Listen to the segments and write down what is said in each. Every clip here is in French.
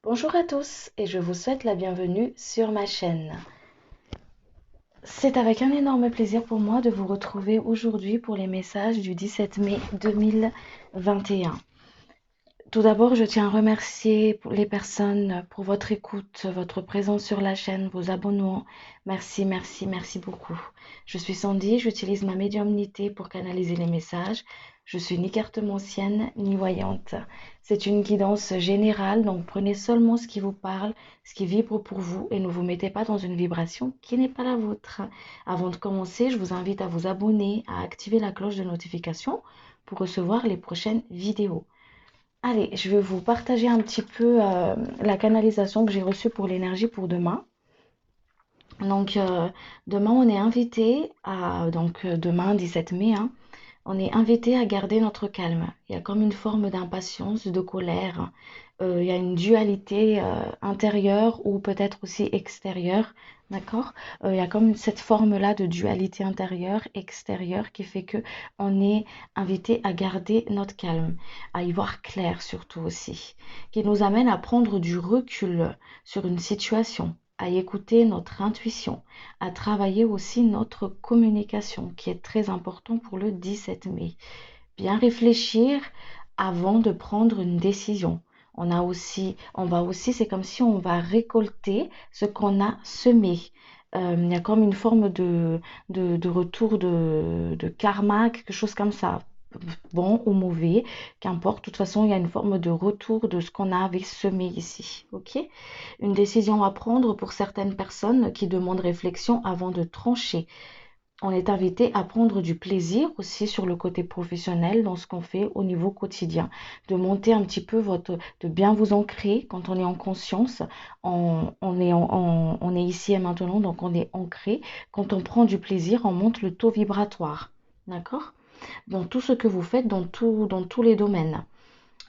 Bonjour à tous et je vous souhaite la bienvenue sur ma chaîne. C'est avec un énorme plaisir pour moi de vous retrouver aujourd'hui pour les messages du 17 mai 2021. Tout d'abord, je tiens à remercier les personnes pour votre écoute, votre présence sur la chaîne, vos abonnements. Merci, merci, merci beaucoup. Je suis Sandy, j'utilise ma médiumnité pour canaliser les messages. Je suis ni cartomancienne ni voyante. C'est une guidance générale, donc prenez seulement ce qui vous parle, ce qui vibre pour vous et ne vous mettez pas dans une vibration qui n'est pas la vôtre. Avant de commencer, je vous invite à vous abonner, à activer la cloche de notification pour recevoir les prochaines vidéos. Allez, je vais vous partager un petit peu la canalisation que j'ai reçue pour l'énergie pour demain. Donc, demain, on est invité à, demain, 17 mai, hein, on est invité à garder notre calme. Il y a comme une forme d'impatience, de colère. Il y a une dualité intérieure ou peut-être aussi extérieure. D'accord? Il y a comme cette forme-là de dualité intérieure, extérieure qui fait que on est invité à garder notre calme, à y voir clair surtout aussi, qui nous amène à prendre du recul sur une situation, à écouter notre intuition, à travailler aussi notre communication, qui est très important pour le 17 mai. Bien réfléchir avant de prendre une décision. On va aussi, c'est comme si on va récolter ce qu'on a semé. Il y a comme une forme de retour de karma, quelque chose comme ça, bon ou mauvais, qu'importe. De toute façon, il y a une forme de retour de ce qu'on avait semé ici. Ok? Une décision à prendre pour certaines personnes qui demandent réflexion avant de trancher. On est invité à prendre du plaisir aussi sur le côté professionnel dans ce qu'on fait au niveau quotidien, de monter un petit peu de bien vous ancrer quand on est en conscience, on est ici et maintenant, donc on est ancré. Quand on prend du plaisir, on monte le taux vibratoire, d'accord? Dans tout ce que vous faites, dans tous les domaines.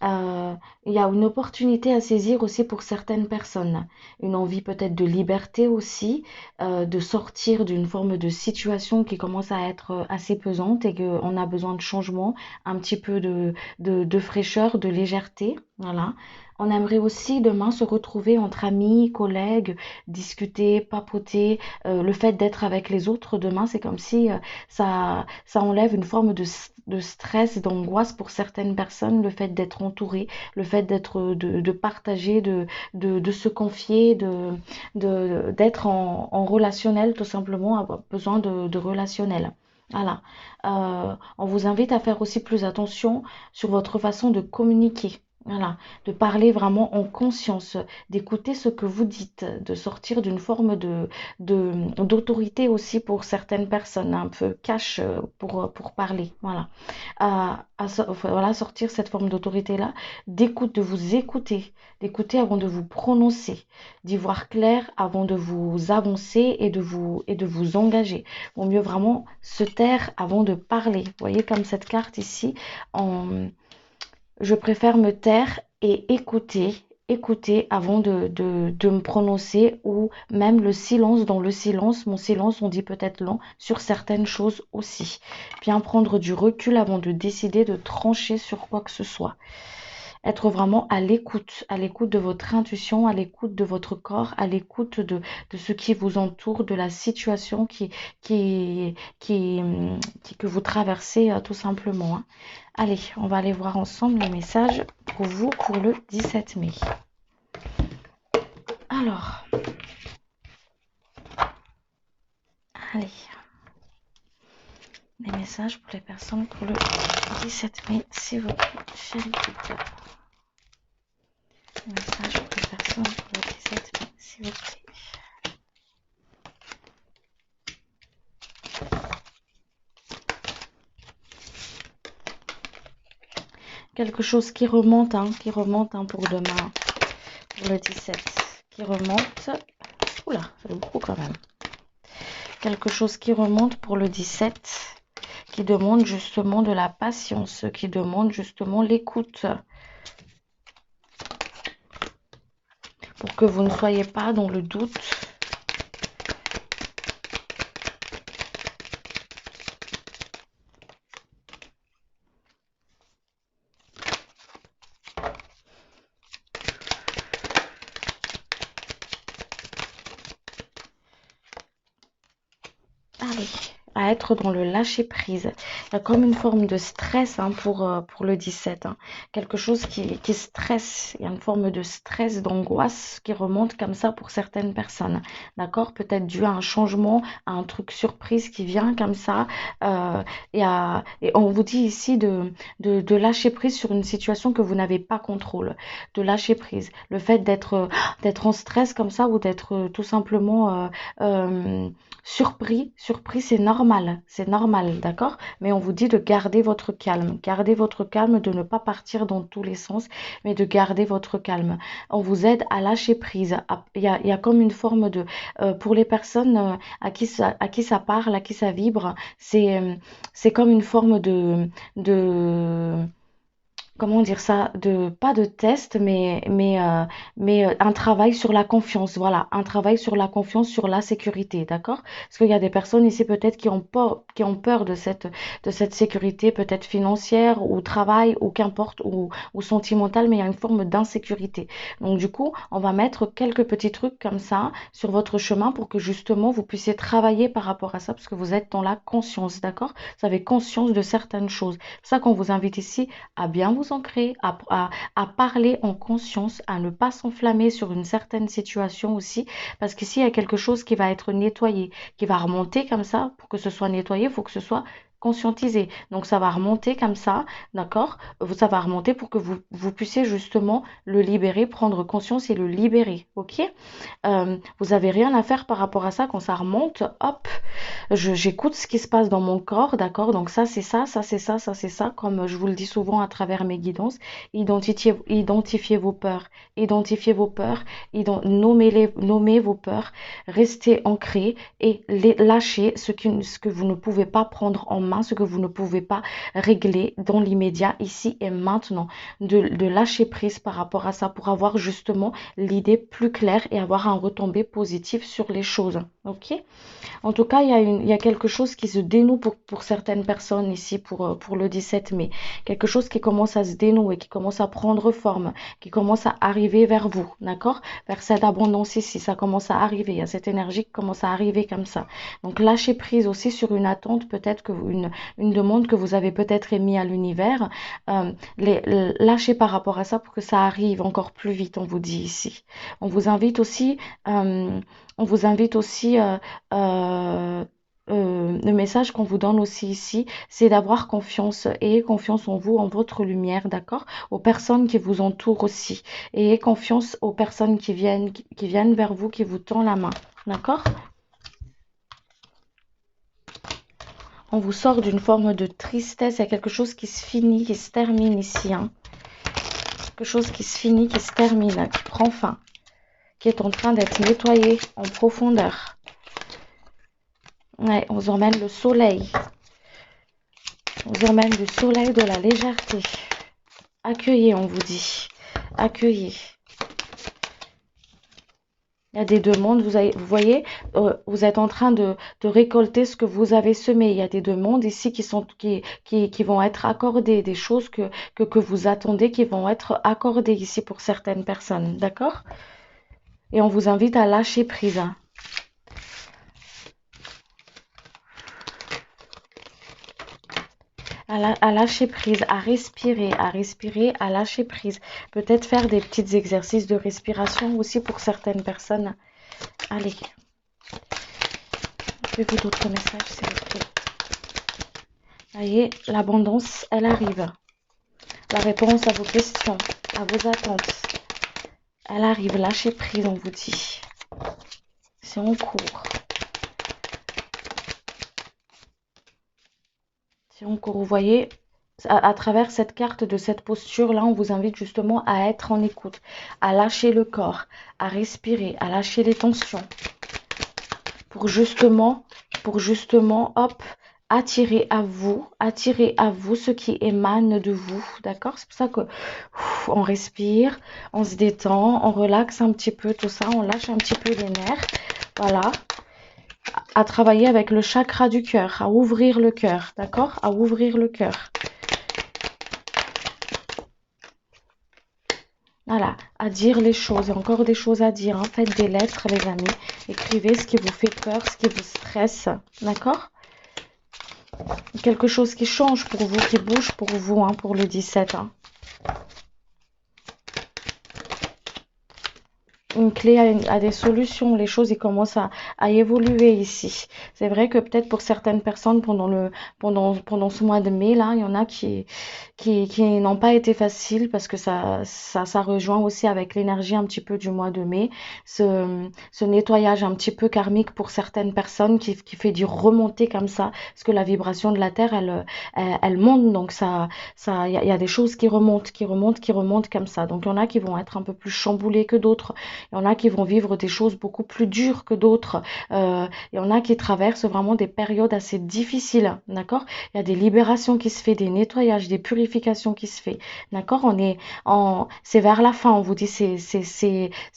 Euh, il y a une opportunité à saisir aussi pour certaines personnes, une envie peut-être de liberté aussi, de sortir d'une forme de situation qui commence à être assez pesante et qu'on a besoin de changement, un petit peu de fraîcheur, de légèreté. Voilà. On aimerait aussi demain se retrouver entre amis, collègues, discuter, papoter. Le fait d'être avec les autres demain, c'est comme si ça enlève une forme de stress, d'angoisse pour certaines personnes, le fait d'être entouré, le fait de partager, de se confier, d'être en relationnel, tout simplement, avoir besoin de relationnel. Voilà. On vous invite à faire aussi plus attention sur votre façon de communiquer. Voilà, de parler vraiment en conscience, d'écouter ce que vous dites, de sortir d'une forme d'autorité aussi pour certaines personnes, un peu cash pour parler. Voilà. Voilà, sortir cette forme d'autorité-là, d'écoute, de vous écouter, d'écouter avant de vous prononcer, d'y voir clair avant de vous avancer et de vous engager. Vaut mieux vraiment se taire avant de parler. Vous voyez comme cette carte ici, je préfère me taire et écouter avant de me prononcer, ou même le silence. Dans le silence, mon silence, on dit peut-être long sur certaines choses aussi. Bien prendre du recul avant de décider de trancher sur quoi que ce soit. Être vraiment à l'écoute de votre intuition, à l'écoute de votre corps, à l'écoute de ce qui vous entoure, de la situation que vous traversez tout simplement, hein. Allez, on va aller voir ensemble les messages pour vous pour le 17 mai. Alors, allez, les messages pour les personnes pour le 17 mai, s'il vous plaît, chérie Tita. Les messages pour les personnes pour le 17 mai, s'il vous plaît. Quelque chose qui remonte pour demain, pour le 17, qui remonte. Oula, ça fait beaucoup quand même. Quelque chose qui remonte pour le 17, qui demande justement de la patience, qui demande justement l'écoute, pour que vous ne soyez pas dans le doute. Allez, à être dans le lâcher prise. Il y a comme une forme de stress hein, pour le 17. Hein. Quelque chose qui stresse. Il y a une forme de stress, d'angoisse qui remonte comme ça pour certaines personnes. D'accord? Peut-être dû à un changement, à un truc surprise qui vient comme ça. Et on vous dit ici de lâcher prise sur une situation que vous n'avez pas contrôle. De lâcher prise. Le fait d'être en stress comme ça ou d'être tout simplement surpris, c'est normal, d'accord? Mais on vous dit de garder votre calme, de ne pas partir dans tous les sens, mais de garder votre calme. On vous aide à lâcher prise. Il y a comme une forme de, pour les personnes à qui ça parle, à qui ça vibre, c'est comme une forme de comment dire ça, pas de test, mais un travail sur la confiance, voilà, un travail sur la confiance, sur la sécurité, d'accord? Parce qu'il y a des personnes ici peut-être qui ont peur de cette sécurité, peut-être financière ou travail ou qu'importe, ou sentimentale, mais il y a une forme d'insécurité. Donc du coup, on va mettre quelques petits trucs comme ça sur votre chemin pour que justement vous puissiez travailler par rapport à ça, parce que vous êtes dans la conscience, d'accord? Vous avez conscience de certaines choses. C'est pour ça qu'on vous invite ici à bien vous ancrer, à parler en conscience, à ne pas s'enflammer sur une certaine situation aussi, parce qu'ici, il y a quelque chose qui va être nettoyé, qui va remonter comme ça. Pour que ce soit nettoyé, il faut que ce soit conscientisé. Donc, ça va remonter comme ça, d'accord? Ça va remonter pour que vous puissiez justement le libérer, prendre conscience et le libérer, ok? Vous avez rien à faire par rapport à ça. Quand ça remonte, hop, j'écoute ce qui se passe dans mon corps, d'accord? Donc ça, c'est ça, ça, c'est ça, ça, c'est ça. Comme je vous le dis souvent à travers mes guidances, identifiez vos peurs, nommez vos peurs, restez ancrés et lâchez ce que vous ne pouvez pas prendre en main, ce que vous ne pouvez pas régler dans l'immédiat, ici et maintenant. De lâcher prise par rapport à ça pour avoir justement l'idée plus claire et avoir un retombé positif sur les choses, ok? En tout cas, il y a quelque chose qui se dénoue pour certaines personnes ici pour le 17 mai. Quelque chose qui commence à se dénouer, qui commence à prendre forme, qui commence à arriver vers vous, d'accord? Vers cette abondance ici, ça commence à arriver. Il y a cette énergie qui commence à arriver comme ça. Donc, lâchez prise aussi sur une attente, peut-être que une demande que vous avez peut-être émise à l'univers. Lâchez par rapport à ça pour que ça arrive encore plus vite, on vous dit ici. On vous invite aussi, euh, on vous invite aussi le message qu'on vous donne aussi ici, c'est d'avoir confiance. Ayez confiance en vous, en votre lumière, d'accord? Aux personnes qui vous entourent aussi. Ayez confiance aux personnes qui viennent vers vous, qui vous tendent la main, d'accord? On vous sort d'une forme de tristesse, il y a quelque chose qui se finit, qui se termine ici, hein. Quelque chose qui se finit, qui se termine, qui prend fin, qui est en train d'être nettoyé en profondeur. Ouais, on vous emmène le soleil. On vous emmène le soleil de la légèreté. Accueillez, on vous dit. Accueillez. Il y a des demandes, vous voyez, vous êtes en train de récolter ce que vous avez semé. Il y a des demandes ici qui vont être accordées, des choses que vous attendez qui vont être accordées ici pour certaines personnes, d'accord? Et on vous invite à lâcher prise, hein. À lâcher prise, à respirer, à lâcher prise. Peut-être faire des petits exercices de respiration aussi pour certaines personnes. Allez, avez-vous d'autres messages, s'il vous plaît? Voyez, l'abondance, elle arrive. La réponse à vos questions, à vos attentes, elle arrive. Lâchez prise, on vous dit. C'est en cours. C'est en cours. Vous voyez, à travers cette carte de cette posture-là, on vous invite justement à être en écoute, à lâcher le corps, à respirer, à lâcher les tensions. Pour justement, hop, attirer à vous ce qui émane de vous, d'accord? C'est pour ça que on respire, on se détend, on relaxe un petit peu tout ça, on lâche un petit peu les nerfs, voilà. À travailler avec le chakra du cœur, à ouvrir le cœur, d'accord? À ouvrir le cœur. Voilà, à dire les choses. Il y a encore des choses à dire, hein. Faites des lettres, les amis. Écrivez ce qui vous fait peur, ce qui vous stresse. D'accord? Quelque chose qui change pour vous, qui bouge pour vous, hein, pour le 17. Hein. Une clé à des solutions. Les choses, ils commencent à évoluer ici. C'est vrai que peut-être pour certaines personnes, pendant ce mois de mai, là, il y en a qui n'ont pas été faciles parce que ça rejoint aussi avec l'énergie un petit peu du mois de mai. Ce nettoyage un petit peu karmique pour certaines personnes qui fait du remonter comme ça. Parce que la vibration de la Terre, elle monte. Donc, il y a des choses qui remontent, qui remontent comme ça. Donc, il y en a qui vont être un peu plus chamboulés que d'autres. Il y en a qui vont vivre des choses beaucoup plus dures que d'autres. Il y en a qui traversent vraiment des périodes assez difficiles, d'accord? Il y a des libérations qui se fait, des nettoyages, des purifications qui se fait, d'accord? C'est vers la fin, on vous dit, il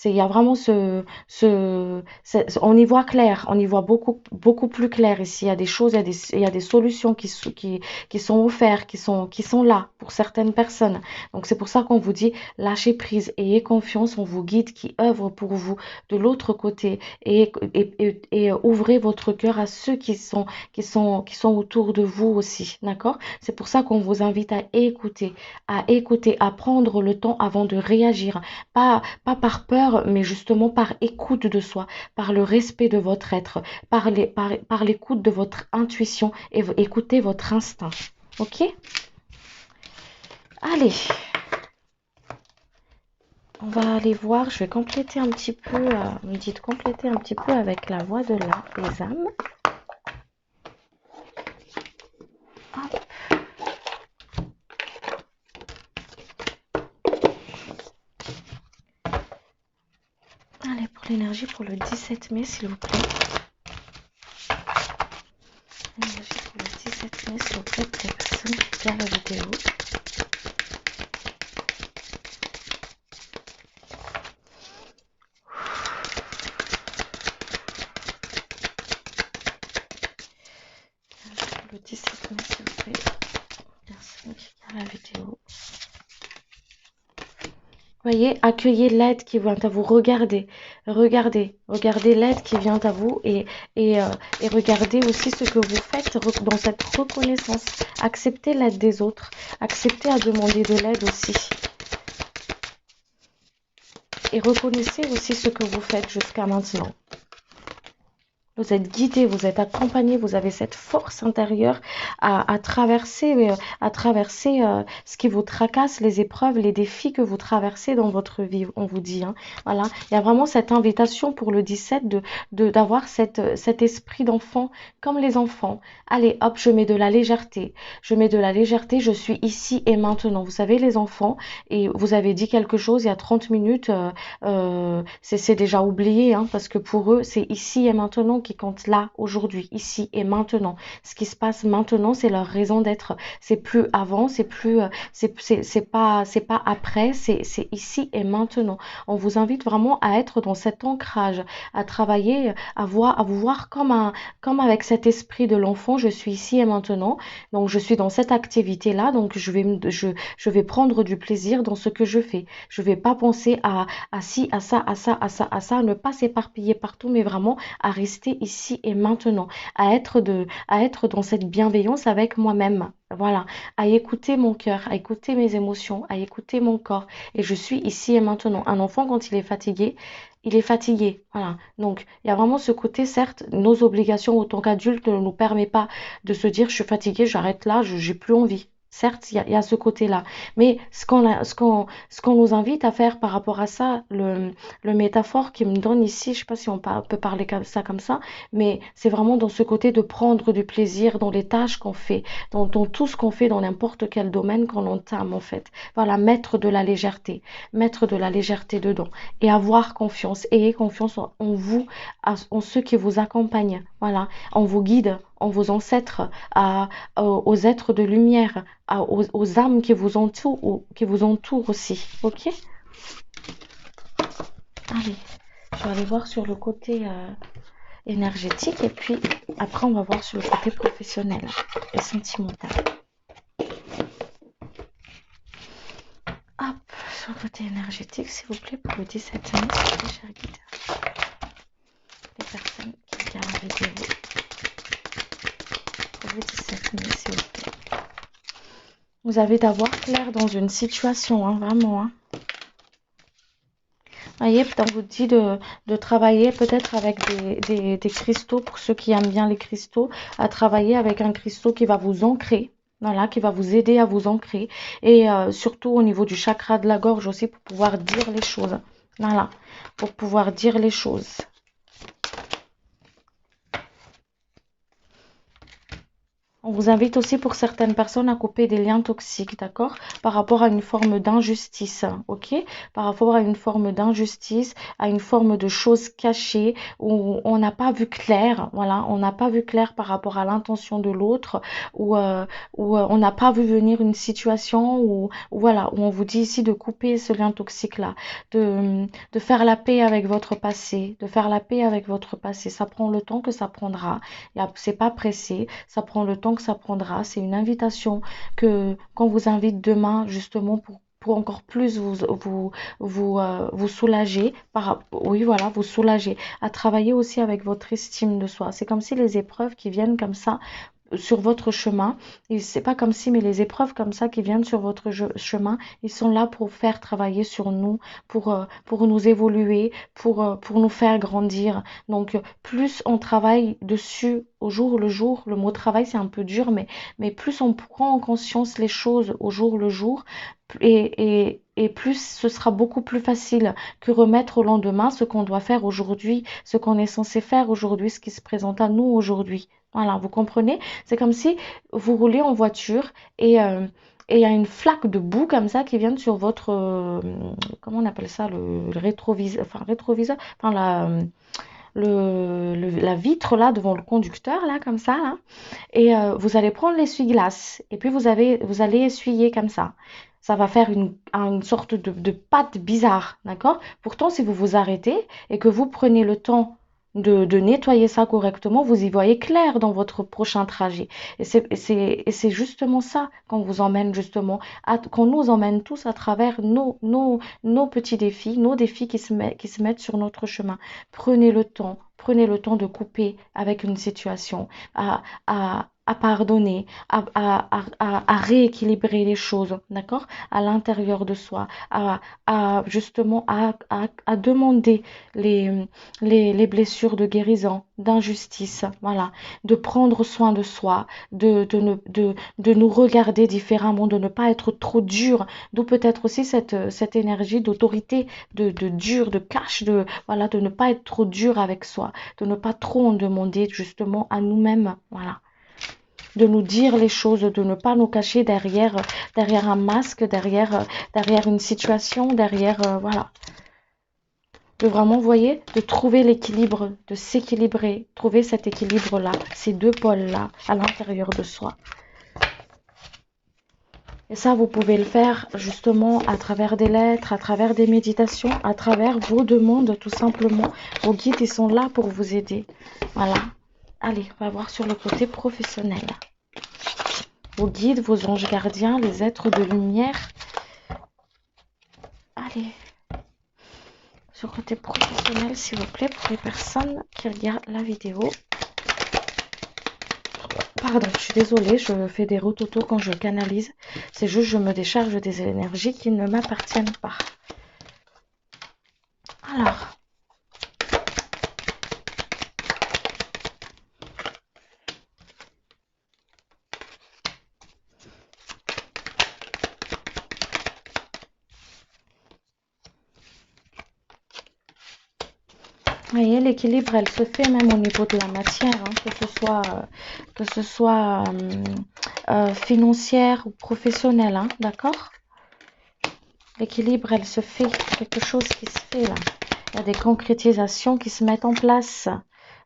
y a vraiment on y voit clair, on y voit beaucoup plus clair ici. Il y a des choses, il y a des solutions qui sont offertes, qui sont là pour certaines personnes. Donc c'est pour ça qu'on vous dit, lâchez prise, ayez confiance, on vous guide, qui œuvre pour vous de l'autre côté et ouvrez votre cœur à ceux qui sont autour de vous aussi, d'accord? C'est pour ça qu'on vous invite à écouter, à prendre le temps avant de réagir, pas par peur, mais justement par écoute de soi, par le respect de votre être, par l'écoute de votre intuition et écoutez votre instinct, ok? Allez. On va aller voir, je vais compléter un petit peu, me dit de compléter un petit peu avec la voix des âmes. Hop. Allez, pour l'énergie pour le 17 mai, s'il vous plaît. L'énergie pour le 17 mai, s'il vous plaît, pour les personnes qui regardent la vidéo. Le 17 mai, s'il vous plaît. Personne qui regarde la vidéo. Voyez, accueillez l'aide qui vient à vous. Regardez l'aide qui vient à vous et regardez aussi ce que vous faites dans cette reconnaissance. Acceptez l'aide des autres. Acceptez à demander de l'aide aussi. Et reconnaissez aussi ce que vous faites jusqu'à maintenant. Vous êtes guidé, vous êtes accompagné, vous avez cette force intérieure à traverser ce qui vous tracasse, les épreuves, les défis que vous traversez dans votre vie, on vous dit. Hein. Voilà, il y a vraiment cette invitation pour le 17 d'avoir cet esprit d'enfant comme les enfants. Allez, hop, je mets de la légèreté. Je suis ici et maintenant. Vous savez, les enfants, et vous avez dit quelque chose il y a 30 minutes, c'est déjà oublié, hein, parce que pour eux, c'est ici et maintenant qui compte là, aujourd'hui, ici et maintenant. Ce qui se passe maintenant, c'est leur raison d'être. C'est plus avant, c'est plus, c'est pas après, c'est ici et maintenant. On vous invite vraiment à être dans cet ancrage, à travailler, à vous voir comme avec cet esprit de l'enfant. Je suis ici et maintenant. Donc, je suis dans cette activité-là. Donc, je vais prendre du plaisir dans ce que je fais. Je vais pas penser à ci, à ça, à ça, à ça, à ça, ne pas s'éparpiller partout, mais vraiment à rester ici et maintenant, à être dans cette bienveillance avec moi-même. Voilà, à écouter mon cœur, à écouter mes émotions, à écouter mon corps. Et je suis ici et maintenant. Un enfant, quand il est fatigué, il est fatigué. Voilà. Donc, il y a vraiment ce côté, certes, nos obligations en tant qu'adultes ne nous permet pas de se dire, je suis fatigué, j'arrête là, j'ai plus envie. Certes, il y a ce côté-là. Mais ce qu'on nous invite à faire par rapport à ça, le métaphore qui me donne ici, je sais pas si peut parler comme ça, mais c'est vraiment dans ce côté de prendre du plaisir dans les tâches qu'on fait, dans tout ce qu'on fait, dans n'importe quel domaine qu'on entame, en fait. Voilà, mettre de la légèreté dedans et avoir confiance, ayez confiance en vous, en ceux qui vous accompagnent, voilà, en vos guides, en vos ancêtres, aux êtres de lumière, aux âmes qui vous entourent aussi. Ok? Allez, je vais aller voir sur le côté énergétique et puis après on va voir sur le côté professionnel et sentimental. Hop, sur côté énergétique, s'il vous plaît, pour le 17 mai, s'il vous plaît, cher guide. Les personnes qui regardent la vidéo. Pour le 17 mai, s'il vous plaît. Vous avez d'avoir clair dans une situation, hein, vraiment. Hein. Voyez, on vous dit de travailler peut-être avec des cristaux, pour ceux qui aiment bien les cristaux, à travailler avec un cristaux qui va vous ancrer. Voilà, qui va vous aider à vous ancrer. Et surtout au niveau du chakra de la gorge aussi, pour pouvoir dire les choses. Voilà, pour pouvoir dire les choses. On vous invite aussi pour certaines personnes à couper des liens toxiques, d'accord? Par rapport à une forme d'injustice, ok? Par rapport à une forme d'injustice, à une forme de choses cachées où on n'a pas vu clair, voilà, on n'a pas vu clair par rapport à l'intention de l'autre, où on n'a pas vu venir une situation voilà, où on vous dit ici de couper ce lien toxique-là, de faire la paix avec votre passé, de faire la paix avec votre passé. Ça prend le temps que ça prendra, c'est pas pressé, ça prend le temps que ça prendra. C'est une invitation qu'on vous invite demain justement pour encore plus vous soulager, oui voilà, vous soulager, à travailler aussi avec votre estime de soi. C'est comme si les épreuves qui viennent comme ça sur votre chemin, et c'est pas comme si, mais les épreuves comme ça qui viennent sur votre chemin, ils sont là pour faire travailler sur nous, pour nous évoluer, pour nous faire grandir. Donc plus on travaille dessus au jour le jour, le mot travail c'est un peu dur, mais plus on prend en conscience les choses au jour le jour, et plus ce sera beaucoup plus facile que remettre au lendemain ce qu'on doit faire aujourd'hui, ce qu'on est censé faire aujourd'hui, ce qui se présente à nous aujourd'hui. Voilà, vous comprenez? C'est comme si vous roulez en voiture et il y a une flaque de boue comme ça qui vient sur votre, comment on appelle ça, le rétroviseur, enfin la vitre là devant le conducteur là comme ça là, et vous allez prendre l'essuie-glace et puis vous allez essuyer comme ça. Ça va faire une sorte de pâte bizarre, d'accord? Pourtant, si vous vous arrêtez et que vous prenez le temps de nettoyer ça correctement, vous y voyez clair dans votre prochain trajet. Et c'est justement ça qu'on vous emmène justement, qu'on nous emmène tous à travers nos petits défis, nos défis qui se mettent sur notre chemin. Prenez le temps de couper avec une situation, à pardonner, à rééquilibrer les choses, d'accord? À l'intérieur de soi, justement à demander les blessures de guérison, d'injustice, voilà, de prendre soin de soi, de nous regarder différemment, de ne pas être trop dur, d'où peut-être aussi cette énergie d'autorité, de dur, de cash, voilà, de ne pas être trop dur avec soi, de ne pas trop en demander justement à nous-mêmes, voilà, de nous dire les choses, de ne pas nous cacher derrière un masque, derrière une situation, voilà. De vraiment, vous voyez, de trouver l'équilibre, de s'équilibrer, trouver cet équilibre-là, ces deux pôles-là à l'intérieur de soi. Et ça, vous pouvez le faire justement à travers des lettres, à travers des méditations, à travers vos demandes, tout simplement. Vos guides, ils sont là pour vous aider. Voilà. Allez, on va voir sur le côté professionnel. Vos guides, vos anges gardiens, les êtres de lumière. Allez. Sur le côté professionnel, s'il vous plaît, pour les personnes qui regardent la vidéo. Pardon, je suis désolée, je fais des rototos quand je canalise. C'est juste je me décharge des énergies qui ne m'appartiennent pas. Alors. Vous voyez, l'équilibre, elle se fait même au niveau de la matière, hein, que ce soit financière ou professionnelle, hein, d'accord? L'équilibre, elle se fait, quelque chose qui se fait là. Il y a des concrétisations qui se mettent en place,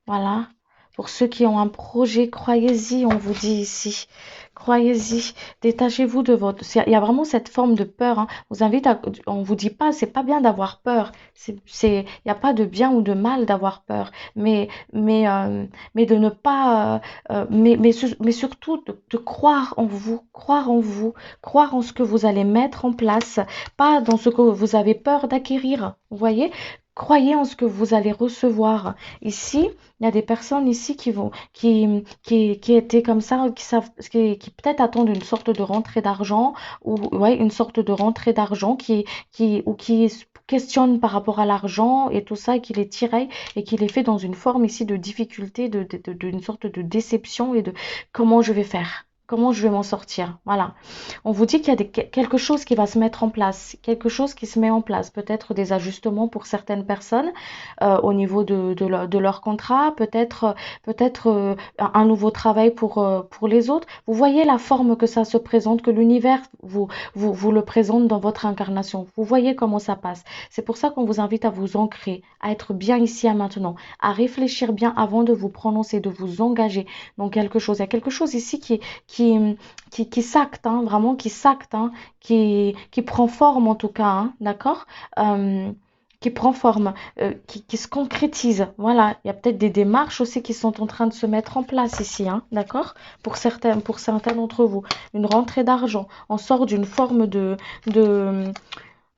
voilà. Pour ceux qui ont un projet, croyez-y, on vous dit ici. Croyez-y, détachez-vous de votre... Il y a vraiment cette forme de peur, hein. On vous invite à... On vous dit pas, c'est pas bien d'avoir peur. Il n'y a pas de bien ou de mal d'avoir peur. Mais de ne pas... mais surtout de croire en vous, croire en ce que vous allez mettre en place, pas dans ce que vous avez peur d'acquérir. Vous voyez? Croyez en ce que vous allez recevoir. Ici, il y a des personnes ici qui étaient comme ça, qui peut-être attendent une sorte de rentrée d'argent, ou ouais, une sorte de rentrée d'argent qui se questionnent par rapport à l'argent et tout ça, et qui les tiraille et qui les fait dans une forme ici de difficulté, d'une sorte de déception et de comment je vais faire. Comment je vais m'en sortir? Voilà. On vous dit qu'il y a quelque chose qui va se mettre en place, quelque chose qui se met en place, peut-être des ajustements pour certaines personnes au niveau de leur contrat, peut-être un nouveau travail pour les autres. Vous voyez la forme que ça se présente, que l'univers vous le présente dans votre incarnation. Vous voyez comment ça passe. C'est pour ça qu'on vous invite à vous ancrer, à être bien ici et maintenant, à réfléchir bien avant de vous prononcer, de vous engager dans quelque chose. Il y a quelque chose ici qui s'acte, hein, vraiment qui s'acte, hein, qui prend forme en tout cas, hein, d'accord? Qui prend forme, qui se concrétise. Voilà, il y a peut-être des démarches aussi qui sont en train de se mettre en place ici, hein, d'accord? Pour certains d'entre vous, une rentrée d'argent. On sort d'une forme de,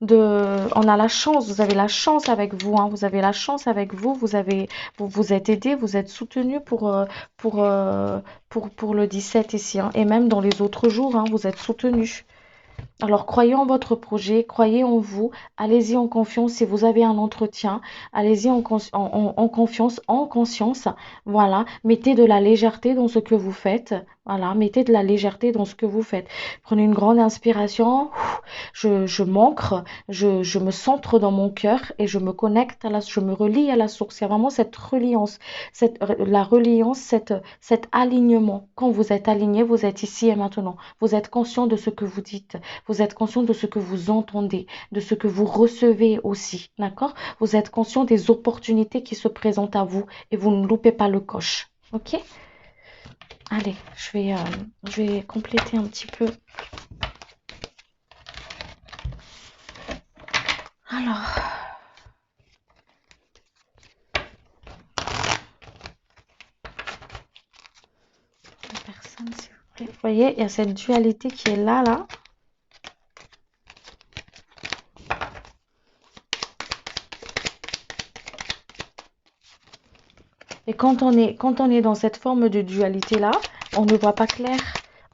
on a la chance, vous avez la chance avec vous, hein, vous avez la chance avec vous, vous êtes aidé, vous êtes soutenu pour, pour le 17 ici, hein, et même dans les autres jours, hein, vous êtes soutenu. Alors, croyez en votre projet, croyez en vous, allez-y en confiance. Si vous avez un entretien, allez-y en confiance, en conscience. Voilà, mettez de la légèreté dans ce que vous faites. Voilà, mettez de la légèreté dans ce que vous faites. Prenez une grande inspiration. Je m'ancre, je me centre dans mon cœur et je me connecte je me relie à la source. Il y a vraiment cette reliance, la reliance, cet alignement. Quand vous êtes aligné, vous êtes ici et maintenant. Vous êtes conscient de ce que vous dites. Vous êtes conscient de ce que vous entendez, de ce que vous recevez aussi. D'accord? Vous êtes conscient des opportunités qui se présentent à vous et vous ne loupez pas le coche. Ok? Allez, je vais compléter un petit peu. Alors, personne, s'il vous plaît. Vous voyez, il y a cette dualité qui est là, là. Et quand on est dans cette forme de dualité-là, on ne voit pas clair.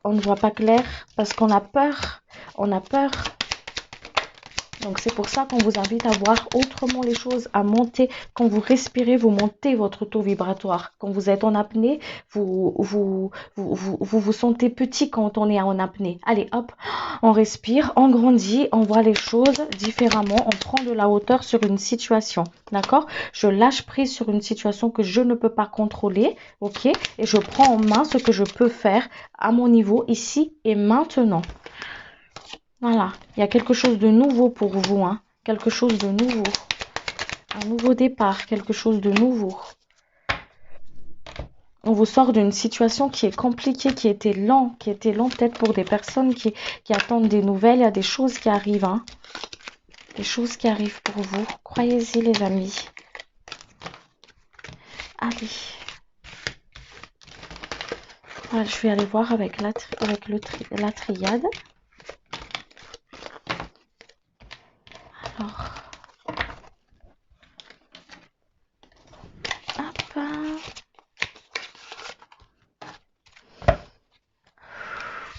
On ne voit pas clair parce qu'on a peur. On a peur. Donc, c'est pour ça qu'on vous invite à voir autrement les choses, à monter. Quand vous respirez, vous montez votre taux vibratoire. Quand vous êtes en apnée, vous sentez petit quand on est en apnée. Allez, hop, on respire, on grandit, on voit les choses différemment. On prend de la hauteur sur une situation. D'accord? Je lâche prise sur une situation que je ne peux pas contrôler. Ok? Et je prends en main ce que je peux faire à mon niveau ici et maintenant. Voilà, il y a quelque chose de nouveau pour vous, hein. Quelque chose de nouveau. Un nouveau départ, quelque chose de nouveau. On vous sort d'une situation qui est compliquée, qui était lent peut-être pour des personnes qui attendent des nouvelles. Il y a des choses qui arrivent, hein. Des choses qui arrivent pour vous. Croyez-y, les amis. Allez. Voilà, je vais aller voir avec la triade. Alors, hop.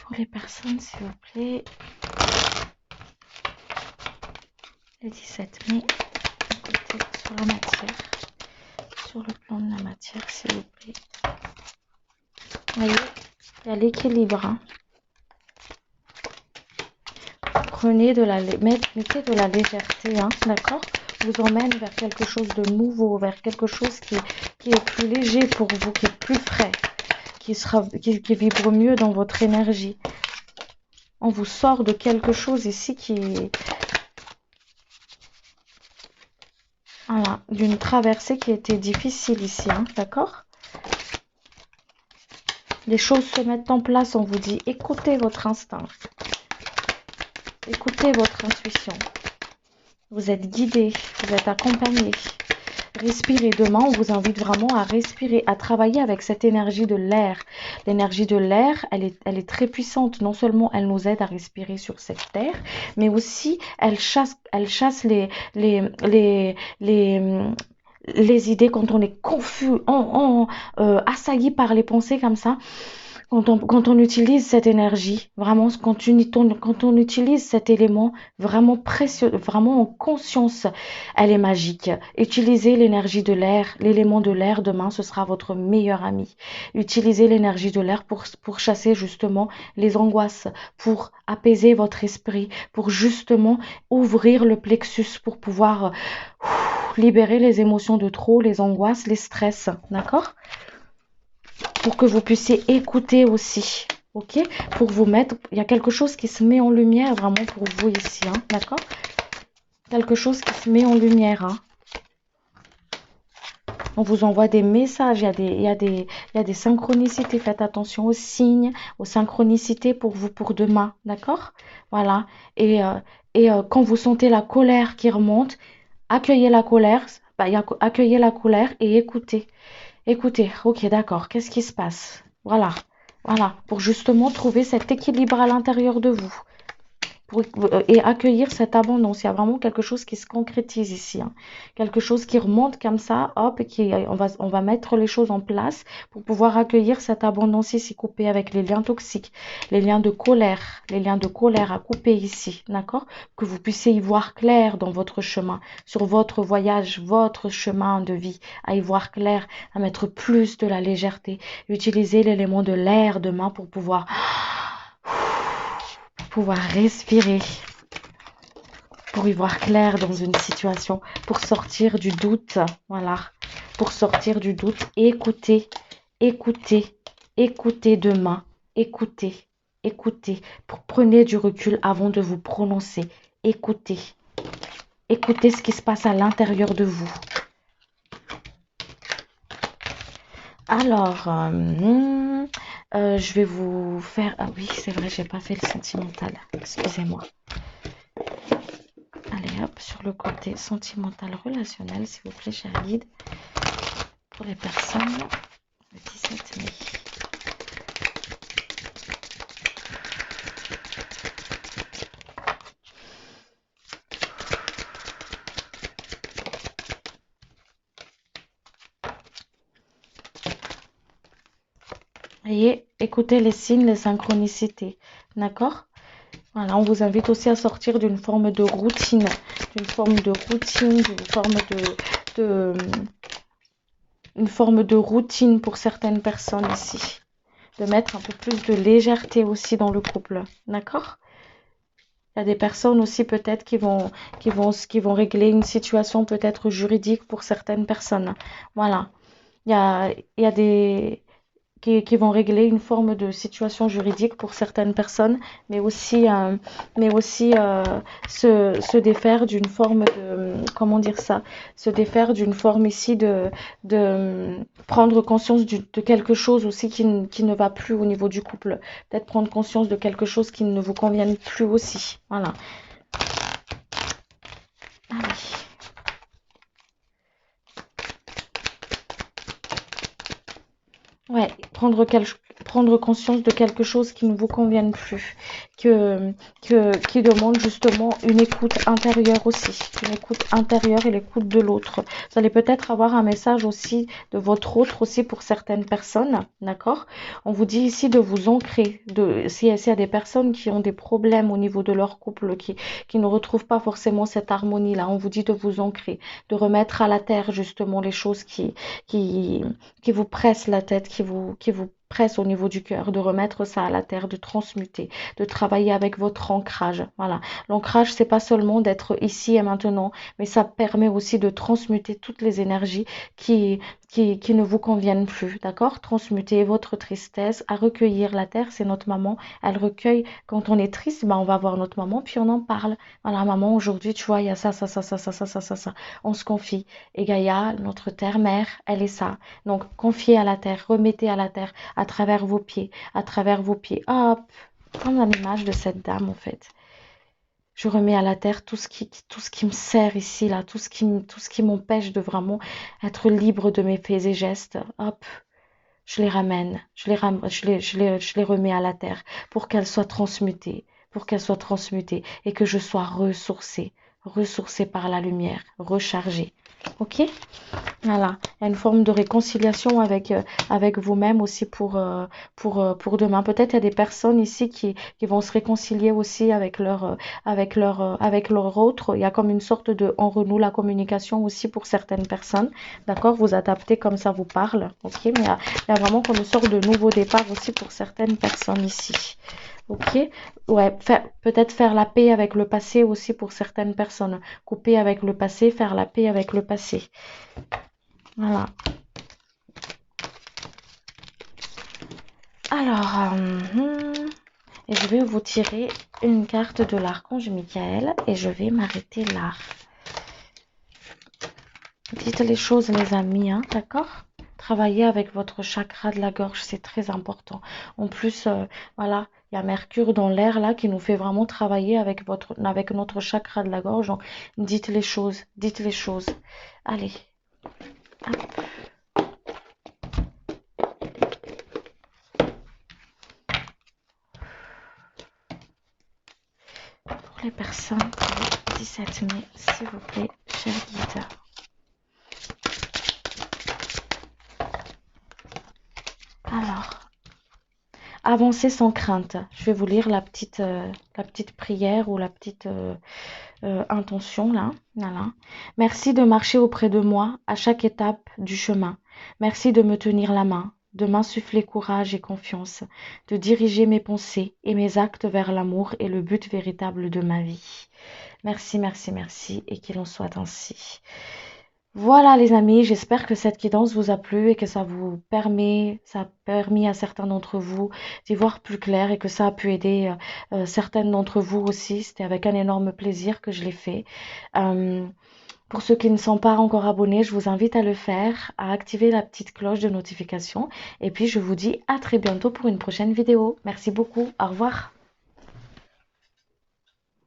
Pour les personnes, s'il vous plaît. Le 17 mai, écoutez, sur la matière. Sur le plan de la matière, s'il vous plaît. Vous voyez, il y a l'équilibre. Hein. Mettez de la légèreté, hein, d'accord? Vous emmène vers quelque chose de nouveau, vers quelque chose qui est plus léger pour vous, qui est plus frais, qui vibre mieux dans votre énergie. On vous sort de quelque chose ici voilà, d'une traversée qui était difficile ici, hein, d'accord? Les choses se mettent en place, on vous dit. Écoutez votre instinct. Écoutez votre intuition. Vous êtes guidé, vous êtes accompagné. Respirez. Demain, on vous invite vraiment à respirer, à travailler avec cette énergie de l'air. L'énergie de l'air, elle est très puissante. Non seulement elle nous aide à respirer sur cette terre, mais aussi elle chasse les idées quand on est confus, assailli par les pensées comme ça. Quand on utilise cette énergie, vraiment, quand on utilise cet élément vraiment précieux, vraiment en conscience, elle est magique. Utilisez l'énergie de l'air, l'élément de l'air demain, ce sera votre meilleur ami. Utilisez l'énergie de l'air pour chasser justement les angoisses, pour apaiser votre esprit, pour justement ouvrir le plexus, pour pouvoir libérer les émotions de trop, les angoisses, les stress, d'accord ? Pour que vous puissiez écouter aussi, ok? Pour vous mettre, il y a quelque chose qui se met en lumière vraiment pour vous ici, hein, d'accord? Quelque chose qui se met en lumière, hein. On vous envoie des messages, il y a des synchronicités. Faites attention aux signes, aux synchronicités pour vous, pour demain, d'accord? Voilà. Quand vous sentez la colère qui remonte, accueillez la colère, accueillez la colère et écoutez. Écoutez, ok, d'accord, qu'est-ce qui se passe? Voilà, voilà, pour justement trouver cet équilibre à l'intérieur de vous. Et accueillir cette abondance. Il y a vraiment quelque chose qui se concrétise ici, hein. Quelque chose qui remonte comme ça, hop, et on va mettre les choses en place pour pouvoir accueillir cette abondance ici, coupée avec les liens toxiques, les liens de colère à couper ici, d'accord? Que vous puissiez y voir clair dans votre chemin, sur votre voyage, votre chemin de vie, à y voir clair, à mettre plus de la légèreté. Utiliser l'élément de l'air demain pour pouvoir respirer, pour y voir clair dans une situation, pour sortir du doute, voilà, pour sortir du doute, écoutez, écoutez, écoutez demain, écoutez, écoutez, prenez du recul avant de vous prononcer, écoutez, écoutez ce qui se passe à l'intérieur de vous. Alors, je vais vous faire... Ah oui, c'est vrai, j'ai pas fait le sentimental. Excusez-moi. Allez, hop, sur le côté sentimental relationnel, s'il vous plaît, cher guide, pour les personnes le 17 mai. Voyez, écoutez les signes, les synchronicités, d'accord? Voilà, on vous invite aussi à sortir d'une forme de routine, d'une forme de routine pour certaines personnes ici. De mettre un peu plus de légèreté aussi dans le couple, d'accord? Il y a des personnes aussi peut-être qui vont régler une situation peut-être juridique pour certaines personnes. Voilà. Il y a des qui vont régler une forme de situation juridique pour certaines personnes, mais aussi se défaire d'une forme de, comment dire ça, se défaire d'une forme ici de prendre conscience de quelque chose aussi qui ne va plus au niveau du couple. Peut-être prendre conscience de quelque chose qui ne vous convienne plus aussi. Voilà. Ah oui. Ouais, prendre conscience de quelque chose qui ne vous convienne plus, qui demande justement une écoute intérieure aussi, une écoute intérieure et l'écoute de l'autre. Vous allez peut-être avoir un message aussi de votre autre aussi pour certaines personnes, d'accord? On vous dit ici de vous ancrer, s'il y a des personnes qui ont des problèmes au niveau de leur couple, qui ne retrouvent pas forcément cette harmonie-là, on vous dit de vous ancrer, de remettre à la terre justement les choses qui vous pressent la tête, qui vous presse au niveau du cœur, de remettre ça à la terre, de transmuter, de travailler avec votre ancrage. Voilà. L'ancrage, c'est pas seulement d'être ici et maintenant, mais ça permet aussi de transmuter toutes les énergies qui qui ne vous conviennent plus, d'accord? Transmutez votre tristesse à recueillir. La terre, c'est notre maman. Elle recueille. Quand on est triste, ben, on va voir notre maman, puis on en parle. Voilà, maman, aujourd'hui, tu vois, il y a ça, ça, ça, ça, ça, ça, ça, ça, ça. On se confie. Et Gaïa, notre terre-mère, elle est ça. Donc, confiez à la terre, remettez à la terre, à travers vos pieds, à travers vos pieds. Hop, comme l'image de cette dame, en fait. Je remets à la terre tout ce qui me sert ici, là, tout ce qui m'empêche de vraiment être libre de mes faits et gestes. Hop, je les ramène, je les remets à la terre pour qu'elles soient transmutées, et que je sois ressourcée par la lumière, rechargée. Ok? Voilà, il y a une forme de réconciliation avec vous-même aussi pour demain. Peut-être il y a des personnes ici qui vont se réconcilier aussi avec leur autre. Il y a comme une sorte de... On renoue la communication aussi pour certaines personnes. D'accord? Vous adaptez comme ça vous parle. Ok? Mais il y a vraiment comme une sorte de nouveau départ aussi pour certaines personnes ici. Ok? Ouais, peut-être faire la paix avec le passé aussi pour certaines personnes. Couper avec le passé, faire la paix avec le passé. Voilà. Alors, et je vais vous tirer une carte de l'archange Michael et je vais m'arrêter là. Dites les choses, les amis, hein, d'accord? Travaillez avec votre chakra de la gorge, c'est très important. En plus, voilà, il y a Mercure dans l'air là qui nous fait vraiment travailler avec notre chakra de la gorge. Donc, dites les choses, dites les choses. Allez. Hop. Pour les personnes du 17 mai, s'il vous plaît, cher guide. Alors, avancez sans crainte. Je vais vous lire la petite prière ou la petite intention là. Voilà. Merci de marcher auprès de moi à chaque étape du chemin. Merci de me tenir la main, de m'insuffler courage et confiance, de diriger mes pensées et mes actes vers l'amour et le but véritable de ma vie. Merci, merci, merci et qu'il en soit ainsi. Voilà les amis, j'espère que cette guidance vous a plu et que ça a permis à certains d'entre vous d'y voir plus clair et que ça a pu aider certaines d'entre vous aussi. C'était avec un énorme plaisir que je l'ai fait. Euh, pour ceux qui ne sont pas encore abonnés, je vous invite à le faire, à activer la petite cloche de notification. Et puis je vous dis à très bientôt pour une prochaine vidéo. Merci beaucoup, au revoir.